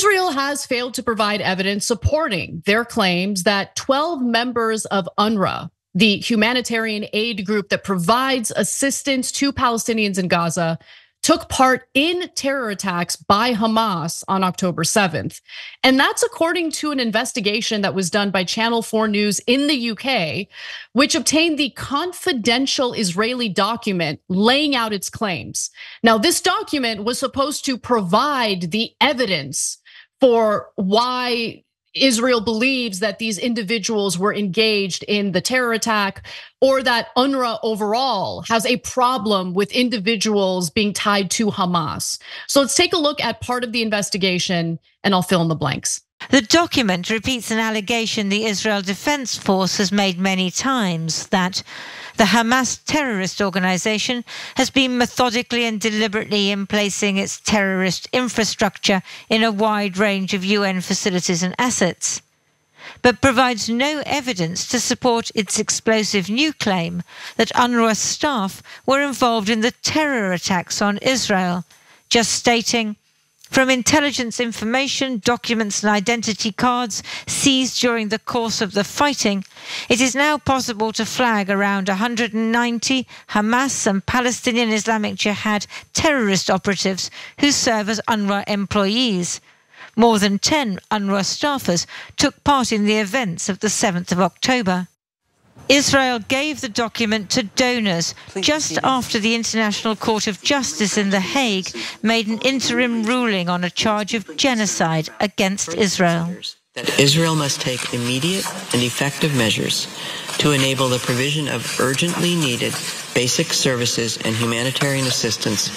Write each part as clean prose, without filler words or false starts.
Israel has failed to provide evidence supporting their claims that 12 members of UNRWA, the humanitarian aid group that provides assistance to Palestinians in Gaza, took part in terror attacks by Hamas on October 7th. And that's according to an investigation that was done by Channel 4 News in the UK, which obtained the confidential Israeli document laying out its claims. Now, this document was supposed to provide the evidence for why Israel believes that these individuals were engaged in the terror attack, or that UNRWA overall has a problem with individuals being tied to Hamas. So let's take a look at part of the investigation and I'll fill in the blanks. The document repeats an allegation the Israel Defense Force has made many times, that the Hamas terrorist organization has been methodically and deliberately emplacing its terrorist infrastructure in a wide range of UN facilities and assets, but provides no evidence to support its explosive new claim that UNRWA staff were involved in the terror attacks on Israel, just stating, "From intelligence information, documents and identity cards seized during the course of the fighting, it is now possible to flag around 190 Hamas and Palestinian Islamic Jihad terrorist operatives who serve as UNRWA employees. More than 10 UNRWA staffers took part in the events of the 7th of October. Israel gave the document to donors just after the International Court of Justice in The Hague made an interim ruling on a charge of genocide against Israel. That Israel must take immediate and effective measures to enable the provision of urgently needed basic services and humanitarian assistance.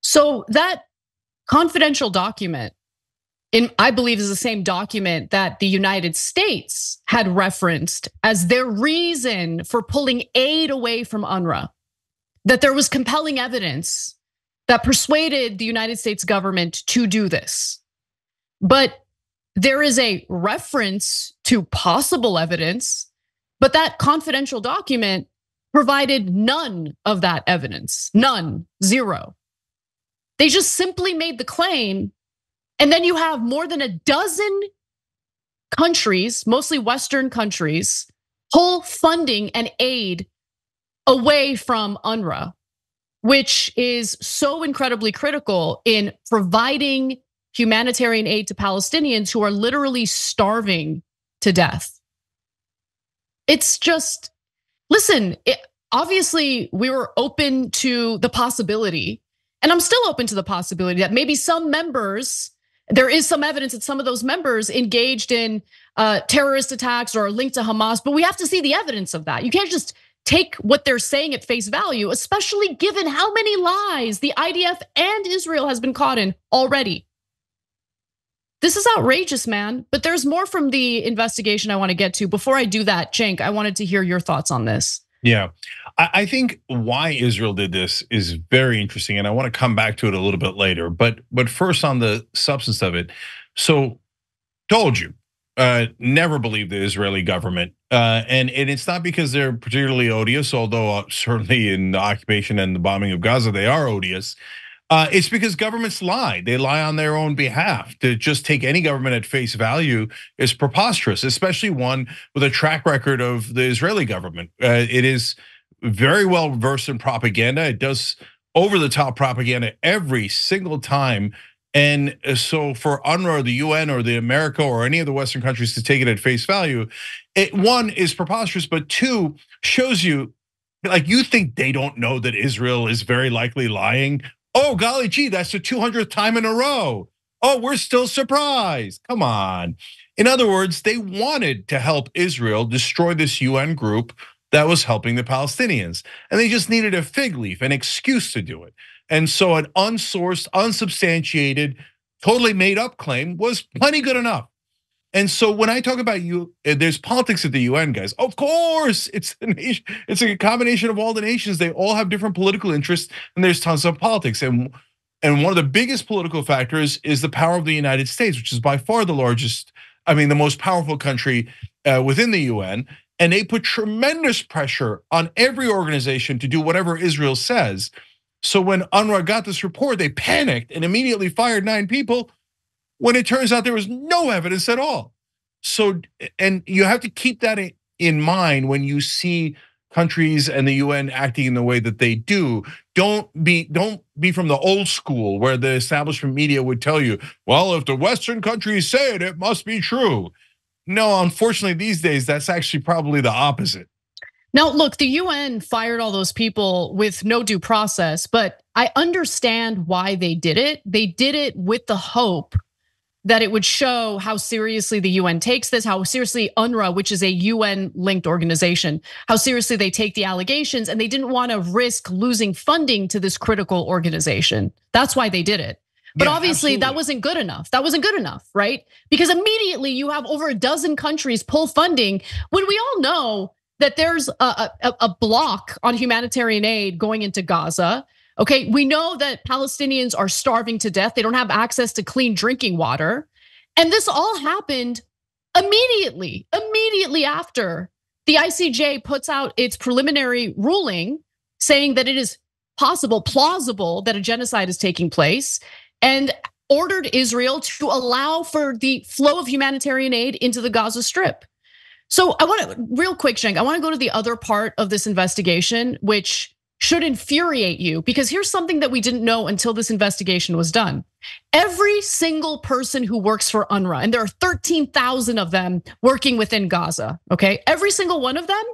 So that confidential document, I believe, is the same document that the United States had referenced as their reason for pulling aid away from UNRWA. That there was compelling evidence that persuaded the United States government to do this. But there is a reference to possible evidence, but that confidential document provided none of that evidence. None, zero. They just simply made the claim. And then you have more than a dozen countries, mostly Western countries, pull funding and aid away from UNRWA, which is so incredibly critical in providing humanitarian aid to Palestinians who are literally starving to death. It's just, listen, obviously we were open to the possibility, and I'm still open to the possibility that maybe some members, there is some evidence that some of those members engaged in terrorist attacks or are linked to Hamas, but we have to see the evidence of that. You can't just take what they're saying at face value, especially given how many lies the IDF and Israel has been caught in already. This is outrageous, man, but there's more from the investigation I want to get to. Before I do that, Cenk, I wanted to hear your thoughts on this. Yeah, I think why Israel did this is very interesting, and I want to come back to it a little bit later. But first on the substance of it. So, told you, never believe the Israeli government, and it's not because they're particularly odious, although certainly in the occupation and the bombing of Gaza they are odious. It's because governments lie. They lie on their own behalf. To just take any government at face value is preposterous, especially one with a track record of the Israeli government. It is very well versed in propaganda. It does over-the-top propaganda every single time. And so for UNRWA or the UN or the America or any of the Western countries to take it at face value, one is preposterous, but two shows you, like, you think they don't know that Israel is very likely lying. Oh, golly gee, that's the 200th time in a row. Oh, we're still surprised. Come on. In other words, they wanted to help Israel destroy this UN group that was helping the Palestinians. And they just needed a fig leaf, an excuse to do it. And so an unsourced, unsubstantiated, totally made up claim was plenty good enough. And so when I talk about there's politics at the UN, guys. Of course, it's a nation. It's a combination of all the nations. They all have different political interests, and there's tons of politics. And one of the biggest political factors is the power of the United States, which is by far the largest, the most powerful country within the UN. And they put tremendous pressure on every organization to do whatever Israel says. So when UNRWA got this report, they panicked and immediately fired 9 people. when it turns out there was no evidence at all. So, and you have to keep that in mind when you see countries and the UN acting in the way that they do. Don't be from the old school where the establishment media would tell you, well, if the Western countries say it, it must be true. No, unfortunately, these days, that's actually probably the opposite. Now, look, the UN fired all those people with no due process, but I understand why they did it. They did it with the hope that it would show how seriously the UN takes this, how seriously UNRWA, which is a UN-linked organization, how seriously they take the allegations, and they didn't want to risk losing funding to this critical organization. That's why they did it. But obviously that wasn't good enough. That wasn't good enough, right? Because immediately you have over a dozen countries pull funding when we all know that there's a block on humanitarian aid going into Gaza. Okay, we know that Palestinians are starving to death. They don't have access to clean drinking water. And this all happened immediately after the ICJ puts out its preliminary ruling saying that it is plausible that a genocide is taking place, and ordered Israel to allow for the flow of humanitarian aid into the Gaza Strip. So I want to, real quick, Cenk, I want to go to the other part of this investigation, which should infuriate you, because here's something that we didn't know until this investigation was done. Every single person who works for UNRWA, and there are 13,000 of them working within Gaza, okay? Every single one of them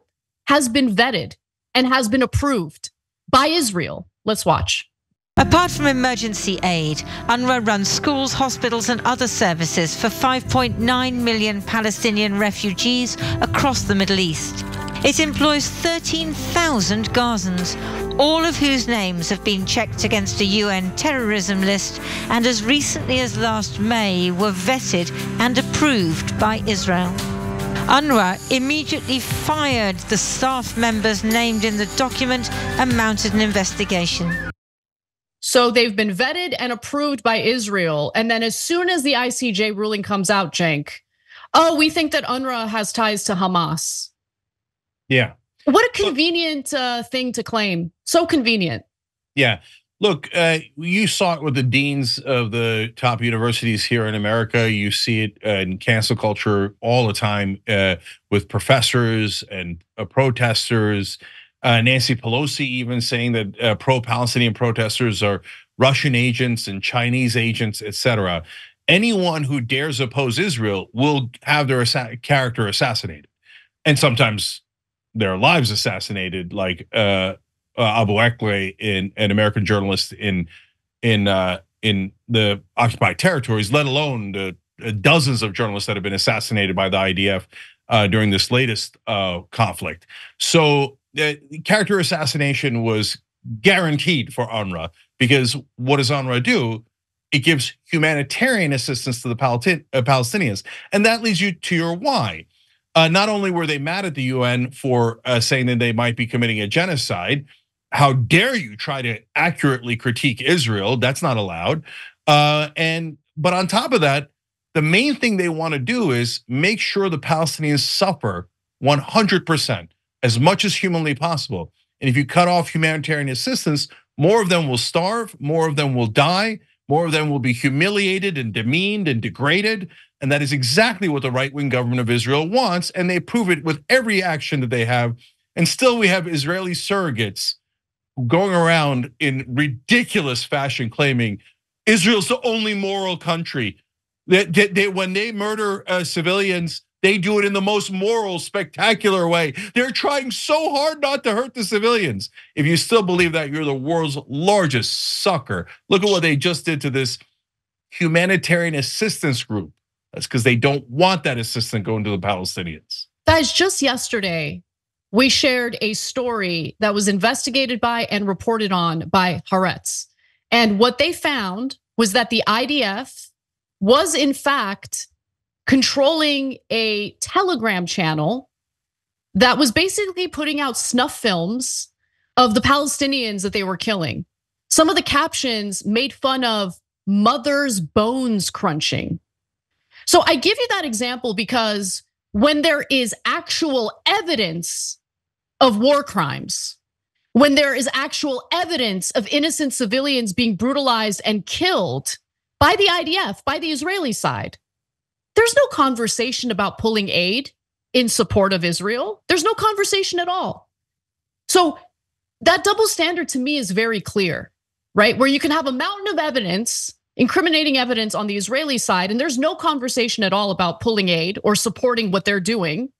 has been vetted and has been approved by Israel. Let's watch. Apart from emergency aid, UNRWA runs schools, hospitals and other services for 5.9 million Palestinian refugees across the Middle East. It employs 13,000 Gazans, all of whose names have been checked against a UN terrorism list and as recently as last May were vetted and approved by Israel. UNRWA immediately fired the staff members named in the document and mounted an investigation. So they've been vetted and approved by Israel. And then as soon as the ICJ ruling comes out, Cenk, we think that UNRWA has ties to Hamas. Yeah. What a convenient thing to claim. So convenient. Yeah. Look, you saw it with the deans of the top universities here in America. You see it in cancel culture all the time with professors and protesters. Nancy Pelosi even saying that pro-Palestinian protesters are Russian agents and Chinese agents, etc. Anyone who dares oppose Israel will have their character assassinated, and sometimes their lives assassinated, like Abu Akleh, an American journalist in the occupied territories, let alone the dozens of journalists that have been assassinated by the IDF during this latest conflict. So character assassination was guaranteed for UNRWA, because what does UNRWA do? It gives humanitarian assistance to the Palestinians, and that leads you to your why. Not only were they mad at the UN for saying that they might be committing a genocide, how dare you try to accurately critique Israel? That's not allowed. But on top of that, the main thing they want to do is make sure the Palestinians suffer 100%, as much as humanly possible. And if you cut off humanitarian assistance, more of them will starve, more of them will die, more of them will be humiliated and demeaned and degraded. And that is exactly what the right-wing government of Israel wants, and they prove it with every action that they have. And still we have Israeli surrogates going around in ridiculous fashion claiming Israel's the only moral country. When they murder civilians, they do it in the most moral, spectacular way. They're trying so hard not to hurt the civilians. If you still believe that, you're the world's largest sucker. Look at what they just did to this humanitarian assistance group. That's because they don't want that assistance going to the Palestinians. Guys, just yesterday, we shared a story that was investigated by and reported on by Haaretz. And what they found was that the IDF was in fact controlling a Telegram channel that was basically putting out snuff films of the Palestinians that they were killing. Some of the captions made fun of mothers' bones crunching. So I give you that example because when there is actual evidence of war crimes, when there is actual evidence of innocent civilians being brutalized and killed, by the IDF, by the Israeli side. There's no conversation about pulling aid in support of Israel. There's no conversation at all. So that double standard to me is very clear, right? Where you can have a mountain of evidence, incriminating evidence on the Israeli side, and there's no conversation at all about pulling aid or supporting what they're doing.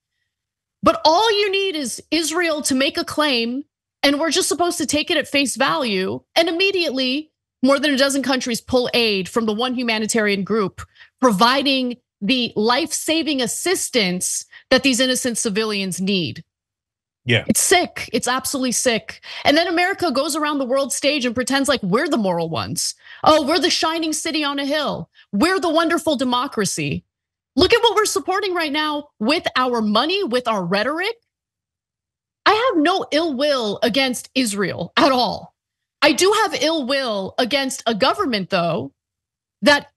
But all you need is Israel to make a claim, and we're just supposed to take it at face value, and immediately more than a dozen countries pull aid from the one humanitarian group, providing the life-saving assistance that these innocent civilians need. Yeah. It's sick. It's absolutely sick. And then America goes around the world stage and pretends like we're the moral ones. Oh, we're the shining city on a hill. We're the wonderful democracy. Look at what we're supporting right now with our money, with our rhetoric. I have no ill will against Israel at all. I do have ill will against a government, though, that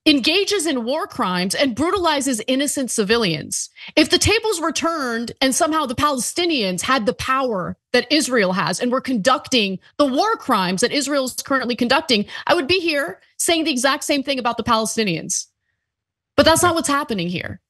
engages in war crimes and brutalizes innocent civilians. If the tables were turned and somehow the Palestinians had the power that Israel has and were conducting the war crimes that Israel is currently conducting, I would be here saying the exact same thing about the Palestinians. But that's not what's happening here.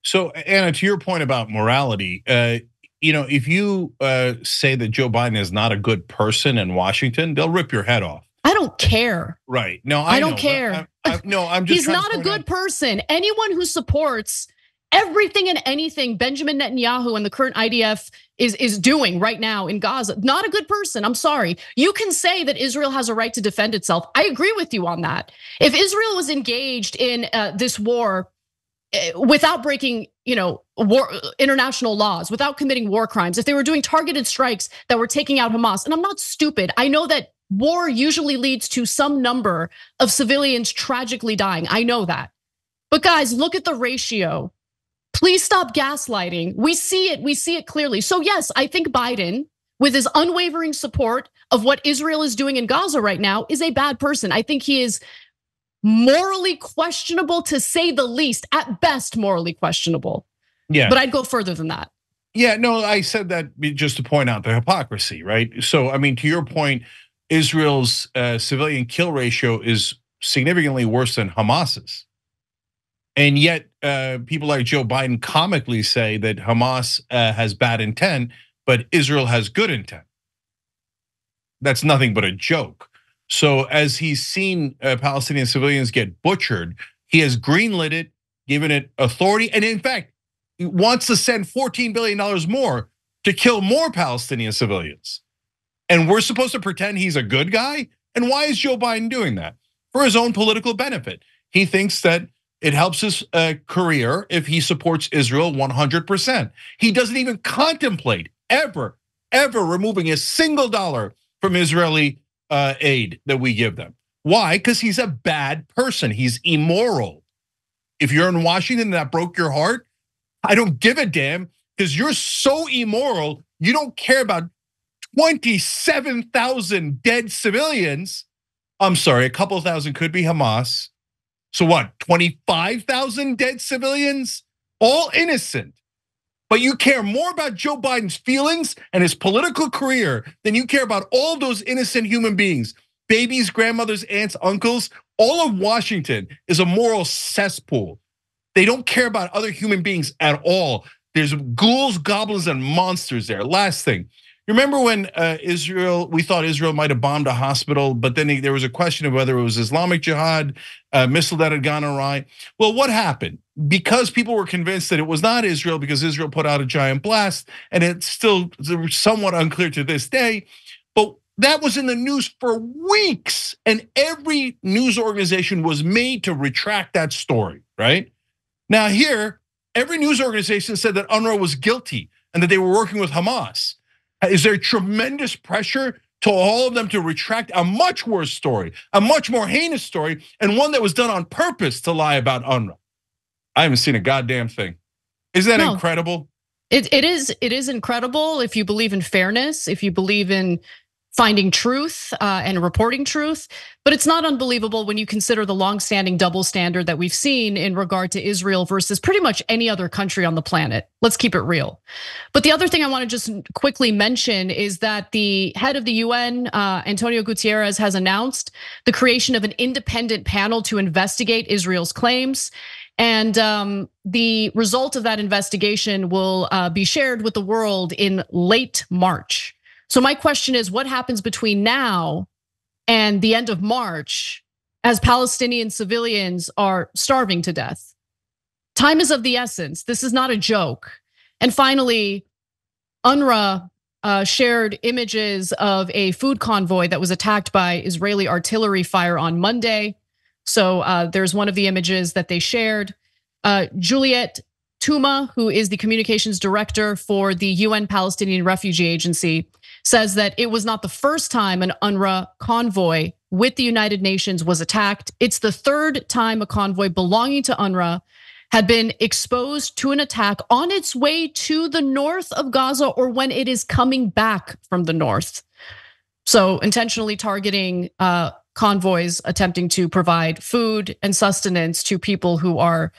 So, Anna, to your point about morality, if you say that Joe Biden is not a good person in Washington, they'll rip your head off. I don't care. Right. No, I don't care. No, I'm just. He's not a good person. Anyone who supports everything and anything Benjamin Netanyahu and the current IDF is doing right now in Gaza, not a good person. I'm sorry. You can say that Israel has a right to defend itself. I agree with you on that. If Israel was engaged in this war without breaking, international laws, without committing war crimes, if they were doing targeted strikes that were taking out Hamas, and I'm not stupid. I know that war usually leads to some number of civilians tragically dying. I know that. But guys, look at the ratio. Please stop gaslighting. We see it clearly. So yes, I think Biden, with his unwavering support of what Israel is doing in Gaza right now, is a bad person. I think he is morally questionable, to say the least, at best morally questionable. Yeah. But I'd go further than that. Yeah, no, I said that just to point out the hypocrisy, right? So, I mean, to your point, Israel's civilian kill ratio is significantly worse than Hamas's. And yet, people like Joe Biden comically say that Hamas has bad intent, but Israel has good intent. That's nothing but a joke. So as he's seen Palestinian civilians get butchered, he has greenlit it, given it authority, and in fact, he wants to send $14 billion more to kill more Palestinian civilians. And we're supposed to pretend he's a good guy? And why is Joe Biden doing that? For his own political benefit. He thinks that it helps his career if he supports Israel 100%. He doesn't even contemplate ever removing a single dollar from Israeli aid that we give them. Why? Because he's a bad person. He's immoral. If you're in Washington and that broke your heart, I don't give a damn, because you're so immoral, you don't care about 27,000 dead civilians. I'm sorry, a couple thousand could be Hamas. So what, 25,000 dead civilians? All innocent. But you care more about Joe Biden's feelings and his political career than you care about all those innocent human beings. Babies, grandmothers, aunts, uncles. All of Washington is a moral cesspool. They don't care about other human beings at all. There's ghouls, goblins, and monsters there. Last thing. You remember when we thought Israel might have bombed a hospital, but then there was a question of whether it was Islamic Jihad, missile that had gone awry. Well, what happened? Because people were convinced that it was not Israel, because Israel put out a giant blast, and it's still somewhat unclear to this day, but that was in the news for weeks, and every news organization was made to retract that story, right? Now here, every news organization said that UNRWA was guilty and that they were working with Hamas. Is there tremendous pressure to all of them to retract a much worse story, a much more heinous story, and one that was done on purpose to lie about UNRWA? I haven't seen a goddamn thing. Isn't that incredible? It is incredible if you believe in fairness, if you believe in finding truth and reporting truth. But it's not unbelievable when you consider the longstanding double standard that we've seen in regard to Israel versus pretty much any other country on the planet. Let's keep it real. But the other thing I want to just quickly mention is that the head of the UN, Antonio Guterres, has announced the creation of an independent panel to investigate Israel's claims. And the result of that investigation will be shared with the world in late March. So my question is, what happens between now and the end of March as Palestinian civilians are starving to death? Time is of the essence. This is not a joke. And finally, UNRWA shared images of a food convoy that was attacked by Israeli artillery fire on Monday. So there's one of the images that they shared. Juliet Touma, who is the communications director for the UN Palestinian Refugee Agency, says that it was not the first time an UNRWA convoy with the United Nations was attacked. It's the third time a convoy belonging to UNRWA had been exposed to an attack on its way to the north of Gaza or when it is coming back from the north. So intentionally targeting convoys attempting to provide food and sustenance to people who are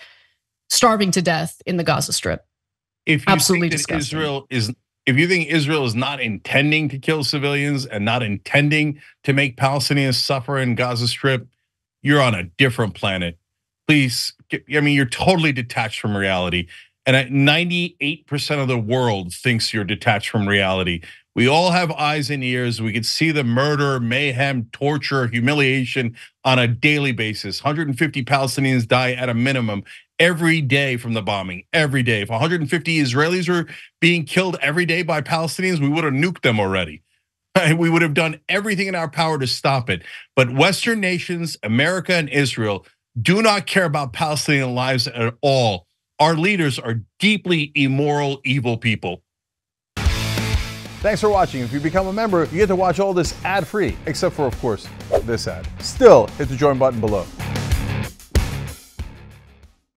starving to death in the Gaza Strip. If you Absolutely think that disgusting. If you think Israel is not intending to kill civilians and not intending to make Palestinians suffer in Gaza Strip, you're on a different planet. Please, I mean, you're totally detached from reality. And 98% of the world thinks you're detached from reality. We all have eyes and ears. We can see the murder, mayhem, torture, humiliation on a daily basis. 150 Palestinians die at a minimum every day from the bombing, every day. If 150 Israelis were being killed every day by Palestinians, we would have nuked them already. We would have done everything in our power to stop it. But Western nations, America and Israel, do not care about Palestinian lives at all. Our leaders are deeply immoral, evil people. Thanks for watching. If you become a member, you get to watch all this ad-free, except for, of course, this ad. Still, hit the join button below.